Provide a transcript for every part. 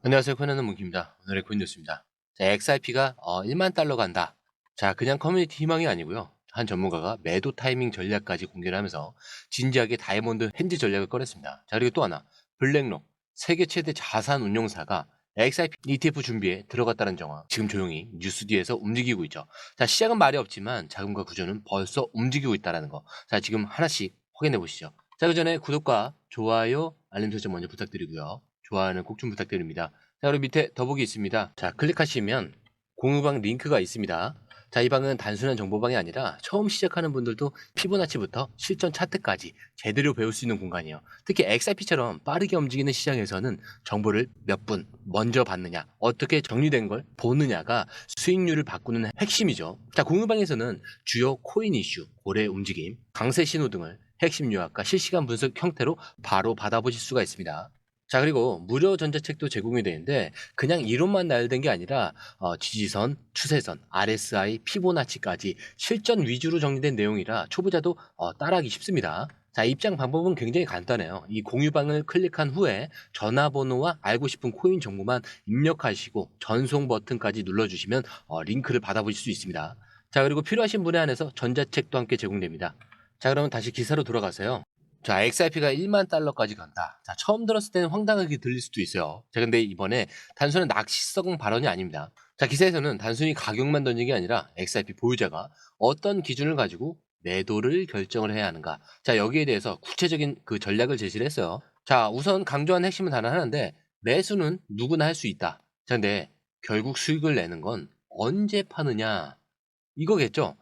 안녕하세요. 코난의 문기입니다. 오늘의 코인 뉴스입니다. 자, XRP가 1만 달러 간다. 자, 그냥 커뮤니티 희망이 아니고요. 한 전문가가 매도 타이밍 전략까지 공개를 하면서 진지하게 다이아몬드 핸즈 전략을 꺼냈습니다. 자, 그리고 또 하나, 블랙록, 세계 최대 자산 운용사가 XRP ETF 준비에 들어갔다는 정황. 지금 조용히 뉴스 뒤에서 움직이고 있죠. 자, 시작은 말이 없지만 자금과 구조는 벌써 움직이고 있다는 거. 자, 지금 하나씩 확인해 보시죠. 자, 그 전에 구독과 좋아요, 알림 설정 먼저 부탁드리고요. 좋아요는 꼭 좀 부탁드립니다. 자, 그리고 밑에 더보기 있습니다. 자, 클릭하시면 공유방 링크가 있습니다. 자, 이 방은 단순한 정보방이 아니라 처음 시작하는 분들도 피보나치부터 실전 차트까지 제대로 배울 수 있는 공간이에요. 특히 XRP처럼 빠르게 움직이는 시장에서는 정보를 몇 분 먼저 받느냐, 어떻게 정리된 걸 보느냐가 수익률을 바꾸는 핵심이죠. 자, 공유방에서는 주요 코인 이슈, 고래 움직임, 강세 신호 등을 핵심 요약과 실시간 분석 형태로 바로 받아보실 수가 있습니다. 자, 그리고 무료 전자책도 제공이 되는데 그냥 이론만 나열된 게 아니라 지지선, 추세선, RSI, 피보나치까지 실전 위주로 정리된 내용이라 초보자도 따라하기 쉽습니다. 자, 입장 방법은 굉장히 간단해요. 이 공유방을 클릭한 후에 전화번호와 알고 싶은 코인 정보만 입력하시고 전송 버튼까지 눌러주시면 링크를 받아보실 수 있습니다. 자, 그리고 필요하신 분에 한해서 전자책도 함께 제공됩니다. 자, 그러면 다시 기사로 돌아가세요. 자, XRP가 1만 달러까지 간다. 자, 처음 들었을 때는 황당하게 들릴 수도 있어요. 자, 근데 이번에 단순한 낚시성 발언이 아닙니다. 자, 기사에서는 단순히 가격만 던진 게 아니라 XRP 보유자가 어떤 기준을 가지고 매도를 결정을 해야 하는가. 자, 여기에 대해서 구체적인 그 전략을 제시를 했어요. 자, 우선 강조한 핵심은 단 하나인데 매수는 누구나 할 수 있다. 자, 근데 결국 수익을 내는 건 언제 파느냐 이거겠죠.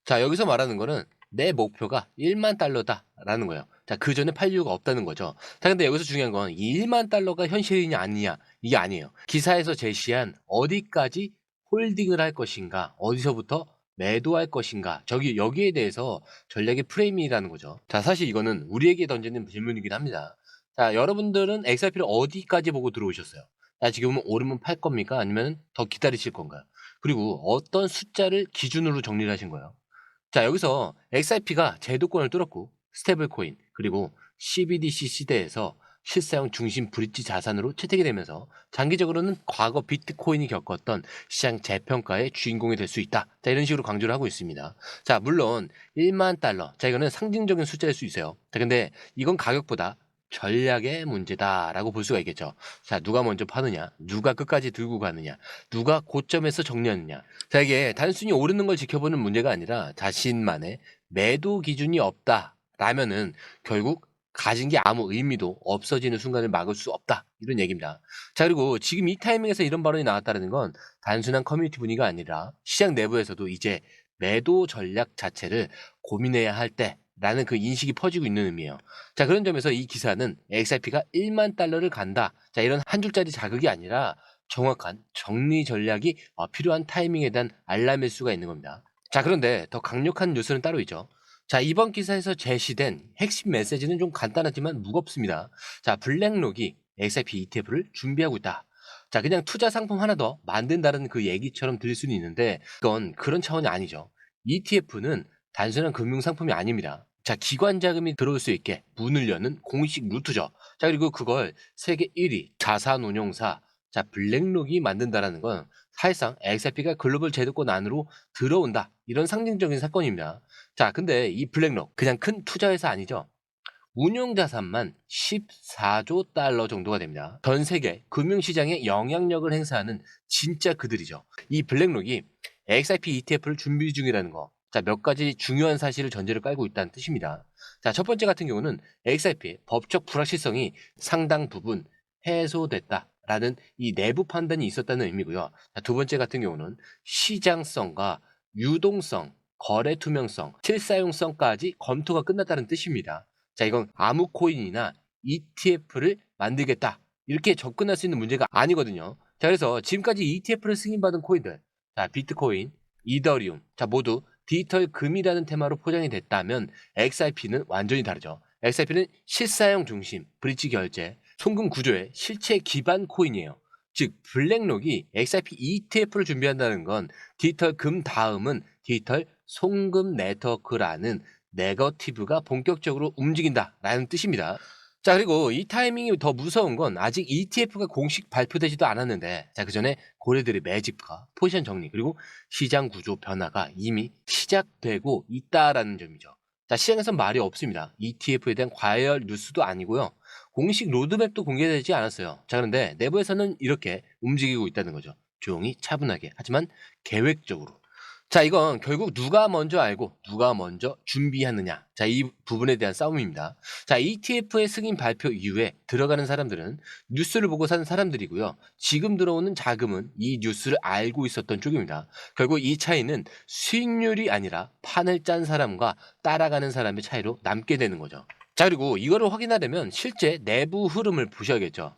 자, 여기서 말하는 거는 내 목표가 1만 달러다라는 거예요. 자, 그 전에 팔 이유가 없다는 거죠. 자, 근데 여기서 중요한 건 이 1만 달러가 현실이냐 아니냐 이게 아니에요. 기사에서 제시한 어디까지 홀딩을 할 것인가, 어디서부터 매도할 것인가, 여기에 대해서 전략의 프레임이라는 거죠. 자, 사실 이거는 우리에게 던지는 질문이긴 합니다. 자, 여러분들은 XRP를 어디까지 보고 들어오셨어요? 자, 지금은 오르면 팔 겁니까? 아니면 더 기다리실 건가요? 그리고 어떤 숫자를 기준으로 정리를 하신 거예요? 자, 여기서 XRP가 제도권을 뚫었고 스테이블 코인 그리고 CBDC 시대에서 실사용 중심 브릿지 자산으로 채택이 되면서 장기적으로는 과거 비트코인이 겪었던 시장 재평가의 주인공이 될 수 있다. 자, 이런 식으로 강조를 하고 있습니다. 자, 물론 1만 달러. 자, 이거는 상징적인 숫자일 수 있어요. 자, 근데 이건 가격보다 전략의 문제다라고 볼 수가 있겠죠. 자, 누가 먼저 파느냐, 누가 끝까지 들고 가느냐, 누가 고점에서 정리하느냐. 자, 이게 단순히 오르는 걸 지켜보는 문제가 아니라 자신만의 매도 기준이 없다라면은 결국 가진 게 아무 의미도 없어지는 순간을 막을 수 없다. 이런 얘기입니다. 자, 그리고 지금 이 타이밍에서 이런 발언이 나왔다는 건 단순한 커뮤니티 분위기가 아니라 시장 내부에서도 이제 매도 전략 자체를 고민해야 할 때라는 그 인식이 퍼지고 있는 의미예요. 자, 그런 점에서 이 기사는 XRP가 1만 달러를 간다. 자, 이런 한 줄짜리 자극이 아니라 정확한 정리 전략이 필요한 타이밍에 대한 알람일 수가 있는 겁니다. 자, 그런데 더 강력한 뉴스는 따로 있죠. 자, 이번 기사에서 제시된 핵심 메시지는 좀 간단하지만 무겁습니다. 자, 블랙록이 XRP ETF를 준비하고 있다. 자, 그냥 투자 상품 하나 더 만든다는 그 얘기처럼 들릴 수는 있는데 그건 그런 차원이 아니죠. ETF는 단순한 금융 상품이 아닙니다. 자, 기관 자금이 들어올 수 있게 문을 여는 공식 루트죠. 자, 그리고 그걸 세계 1위 자산운용사 자, 블랙록이 만든다라는 건 사실상 XRP가 글로벌 제도권 안으로 들어온다. 이런 상징적인 사건입니다. 자, 근데 이 블랙록 그냥 큰 투자 회사 아니죠. 운용 자산만 14조 달러 정도가 됩니다. 전 세계 금융시장에 영향력을 행사하는 진짜 그들이죠. 이 블랙록이 XRP ETF를 준비 중이라는 거. 자, 몇 가지 중요한 사실을 전제로 깔고 있다는 뜻입니다. 자, 첫 번째 같은 경우는 XRP의 법적 불확실성이 상당 부분 해소됐다라는 이 내부 판단이 있었다는 의미고요. 자, 두 번째 같은 경우는 시장성과 유동성, 거래 투명성, 실사용성까지 검토가 끝났다는 뜻입니다. 자, 이건 아무 코인이나 ETF를 만들겠다. 이렇게 접근할 수 있는 문제가 아니거든요. 자, 그래서 지금까지 ETF를 승인받은 코인들, 자, 비트코인, 이더리움, 자, 모두 디지털 금이라는 테마로 포장이 됐다면 XRP는 완전히 다르죠. XRP는 실사용 중심, 브릿지 결제, 송금 구조의 실체 기반 코인이에요. 즉, 블랙록이 XRP ETF를 준비한다는 건 디지털 금 다음은 디지털 송금 네트워크라는 네거티브가 본격적으로 움직인다라는 뜻입니다. 자, 그리고 이 타이밍이 더 무서운 건 아직 ETF가 공식 발표되지도 않았는데, 자, 그 전에 고래들의 매집과 포지션 정리, 그리고 시장 구조 변화가 이미 시작되고 있다라는 점이죠. 자, 시장에선 말이 없습니다. ETF에 대한 과열 뉴스도 아니고요. 공식 로드맵도 공개되지 않았어요. 자, 그런데 내부에서는 이렇게 움직이고 있다는 거죠. 조용히 차분하게, 하지만 계획적으로. 자, 이건 결국 누가 먼저 알고 누가 먼저 준비하느냐. 자, 이 부분에 대한 싸움입니다. 자, ETF의 승인 발표 이후에 들어가는 사람들은 뉴스를 보고 사는 사람들이고요. 지금 들어오는 자금은 이 뉴스를 알고 있었던 쪽입니다. 결국 이 차이는 수익률이 아니라 판을 짠 사람과 따라가는 사람의 차이로 남게 되는 거죠. 자, 그리고 이거를 확인하려면 실제 내부 흐름을 보셔야겠죠.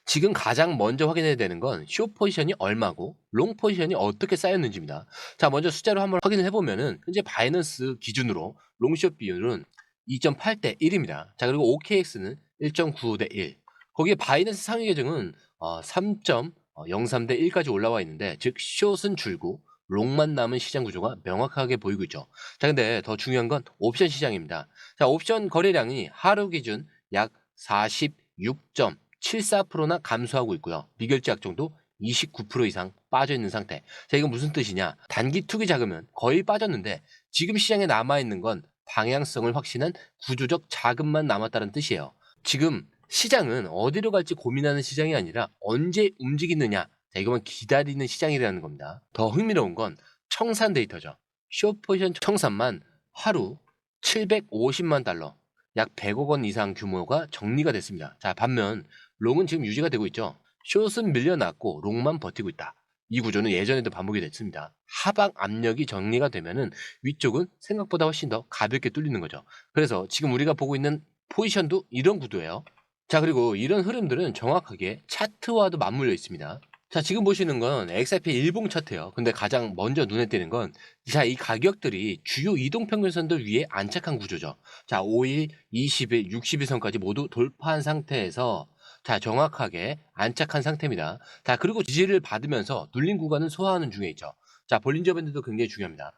지금 가장 먼저 확인해야 되는 건 숏 포지션이 얼마고 롱 포지션이 어떻게 쌓였는지입니다. 자, 먼저 숫자로 한번 확인을 해보면은 현재 바이낸스 기준으로 롱숏 비율은 2.8대 1입니다. 자, 그리고 OKX는 1.95대 1. 거기에 바이낸스 상위 계정은 3.03대 1까지 올라와 있는데, 즉 숏은 줄고 롱만 남은 시장 구조가 명확하게 보이고 있죠. 자, 근데 더 중요한 건 옵션 시장입니다. 자, 옵션 거래량이 하루 기준 약 46.74%나 감소하고 있고요. 미결제 약정도 29% 이상 빠져 있는 상태. 자, 이건 무슨 뜻이냐? 단기 투기 자금은 거의 빠졌는데 지금 시장에 남아 있는 건 방향성을 확신한 구조적 자금만 남았다는 뜻이에요. 지금 시장은 어디로 갈지 고민하는 시장이 아니라 언제 움직이느냐. 자, 이것만 기다리는 시장이라는 겁니다. 더 흥미로운 건 청산 데이터죠. 숏 포지션 청산만 하루 750만 달러, 약 100억 원 이상 규모가 정리가 됐습니다. 자, 반면 롱은 지금 유지가 되고 있죠. 숏은 밀려났고 롱만 버티고 있다. 이 구조는 예전에도 반복이 됐습니다. 하방 압력이 정리가 되면은 위쪽은 생각보다 훨씬 더 가볍게 뚫리는 거죠. 그래서 지금 우리가 보고 있는 포지션도 이런 구도예요. 자, 그리고 이런 흐름들은 정확하게 차트와도 맞물려 있습니다. 자, 지금 보시는 건 XRP 일봉 차트예요. 근데 가장 먼저 눈에 띄는 건, 자, 이 가격들이 주요 이동평균선들 위에 안착한 구조죠. 자, 5일, 20일, 60일선까지 모두 돌파한 상태에서, 자, 정확하게 안착한 상태입니다. 자, 그리고 지지를 받으면서 눌린 구간은 소화하는 중에 있죠. 자, 볼린저 밴드도 굉장히 중요합니다.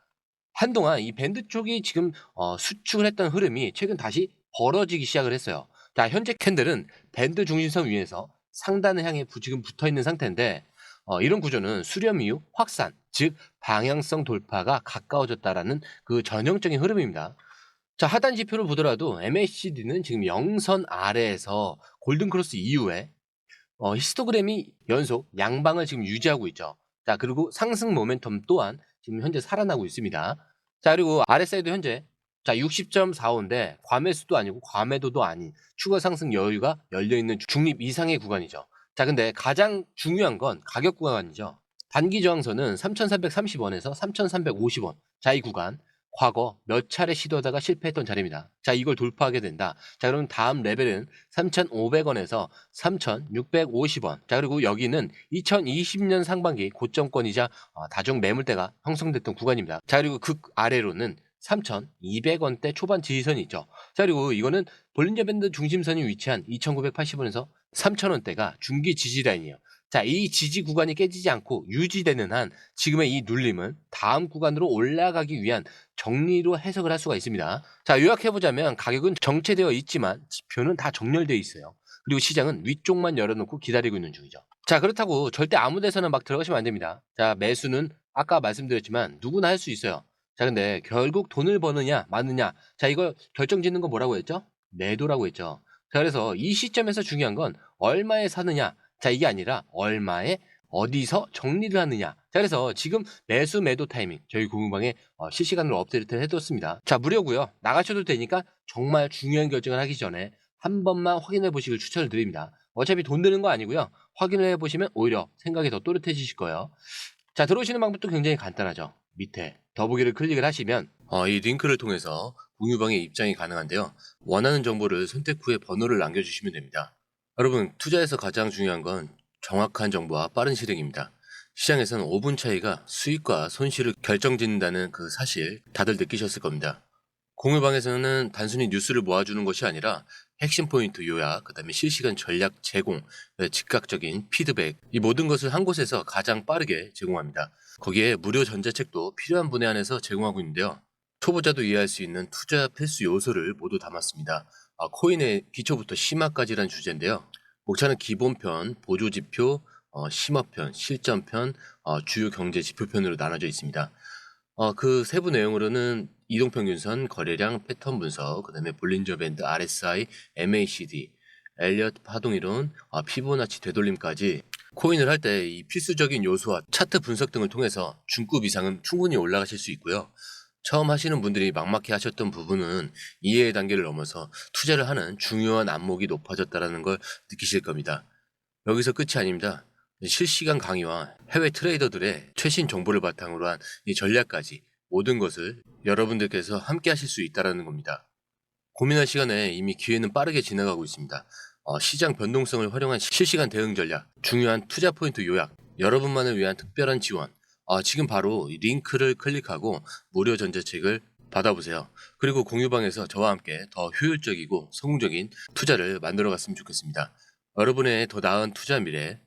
한동안 이 밴드 쪽이 지금 수축을 했던 흐름이 최근 다시 벌어지기 시작을 했어요. 자, 현재 캔들은 밴드 중심선 위에서 상단을 향해 지금 붙어 있는 상태인데, 이런 구조는 수렴 이후 확산, 즉 방향성 돌파가 가까워졌다라는 그 전형적인 흐름입니다. 자, 하단 지표를 보더라도 MACD는 지금 영선 아래에서 골든크로스 이후에 히스토그램이 연속 양방을 지금 유지하고 있죠. 자, 그리고 상승 모멘텀 또한 지금 현재 살아나고 있습니다. 자, 그리고 RSI도 현재 자 60.45인데 과매수도 아니고 과매도도 아닌 추가 상승 여유가 열려있는 중립 이상의 구간이죠. 자, 근데 가장 중요한 건 가격 구간이죠. 단기 저항선은 3,330원에서 3,350원. 자, 이 구간 과거 몇 차례 시도하다가 실패했던 자리입니다. 자, 이걸 돌파하게 된다. 자, 그럼 다음 레벨은 3,500원에서 3,650원. 자, 그리고 여기는 2020년 상반기 고점권이자 다중 매물대가 형성됐던 구간입니다. 자, 그리고 그 아래로는 3,200원대 초반 지지선이 있죠. 자, 그리고 이거는 볼린저 밴드 중심선이 위치한 2,980원에서 3,000원대가 중기 지지 라인이에요. 자, 이 지지 구간이 깨지지 않고 유지되는 한 지금의 이 눌림은 다음 구간으로 올라가기 위한 정리로 해석을 할 수가 있습니다. 자, 요약해보자면 가격은 정체되어 있지만 지표는 다 정렬되어 있어요. 그리고 시장은 위쪽만 열어놓고 기다리고 있는 중이죠. 자, 그렇다고 절대 아무 데서나 막 들어가시면 안 됩니다. 자, 매수는 아까 말씀드렸지만 누구나 할 수 있어요. 자, 근데 결국 돈을 버느냐 마느냐, 자, 이걸 결정짓는 건 뭐라고 했죠? 매도라고 했죠. 자, 그래서 이 시점에서 중요한 건 얼마에 사느냐, 자, 이게 아니라 얼마에 어디서 정리를 하느냐. 자, 그래서 지금 매수 매도 타이밍 저희 공유방에 실시간으로 업데이트를 해뒀습니다. 자, 무료고요. 나가셔도 되니까 정말 중요한 결정을 하기 전에 한 번만 확인해 보시길 추천을 드립니다. 어차피 돈 드는 거 아니고요. 확인을 해보시면 오히려 생각이 더 또렷해지실 거예요. 자, 들어오시는 방법도 굉장히 간단하죠. 밑에 더보기를 클릭을 하시면 이 링크를 통해서 공유방에 입장이 가능한데요. 원하는 정보를 선택 후에 번호를 남겨주시면 됩니다. 여러분, 투자에서 가장 중요한 건 정확한 정보와 빠른 실행입니다. 시장에서는 5분 차이가 수익과 손실을 결정짓는다는 그 사실 다들 느끼셨을 겁니다. 공유방에서는 단순히 뉴스를 모아주는 것이 아니라 핵심 포인트 요약, 그 다음에 실시간 전략 제공, 즉각적인 피드백, 이 모든 것을 한 곳에서 가장 빠르게 제공합니다. 거기에 무료 전자책도 필요한 분야 안에서 제공하고 있는데요. 초보자도 이해할 수 있는 투자 필수 요소를 모두 담았습니다. 코인의 기초부터 심화까지란 주제인데요. 목차는 기본편, 보조지표, 심화편, 실전편, 주요 경제 지표편으로 나눠져 있습니다. 그 세부 내용으로는 이동평균선, 거래량, 패턴 분석, 그 다음에 볼린저 밴드, RSI, MACD, 엘리엇 파동이론, 피보나치 되돌림까지 코인을 할 때 이 필수적인 요소와 차트 분석 등을 통해서 중급 이상은 충분히 올라가실 수 있고요. 처음 하시는 분들이 막막해 하셨던 부분은 이해의 단계를 넘어서 투자를 하는 중요한 안목이 높아졌다는 걸 느끼실 겁니다. 여기서 끝이 아닙니다. 실시간 강의와 해외 트레이더들의 최신 정보를 바탕으로 한 이 전략까지 모든 것을 여러분들께서 함께 하실 수 있다는 겁니다. 고민할 시간에 이미 기회는 빠르게 지나가고 있습니다. 시장 변동성을 활용한 실시간 대응 전략, 중요한 투자 포인트 요약, 여러분만을 위한 특별한 지원. 지금 바로 이 링크를 클릭하고 무료 전자책을 받아보세요. 그리고 공유방에서 저와 함께 더 효율적이고 성공적인 투자를 만들어 갔으면 좋겠습니다. 여러분의 더 나은 투자 미래,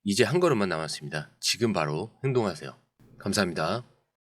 이제 한 걸음만 남았습니다. 지금 바로 행동하세요. 감사합니다.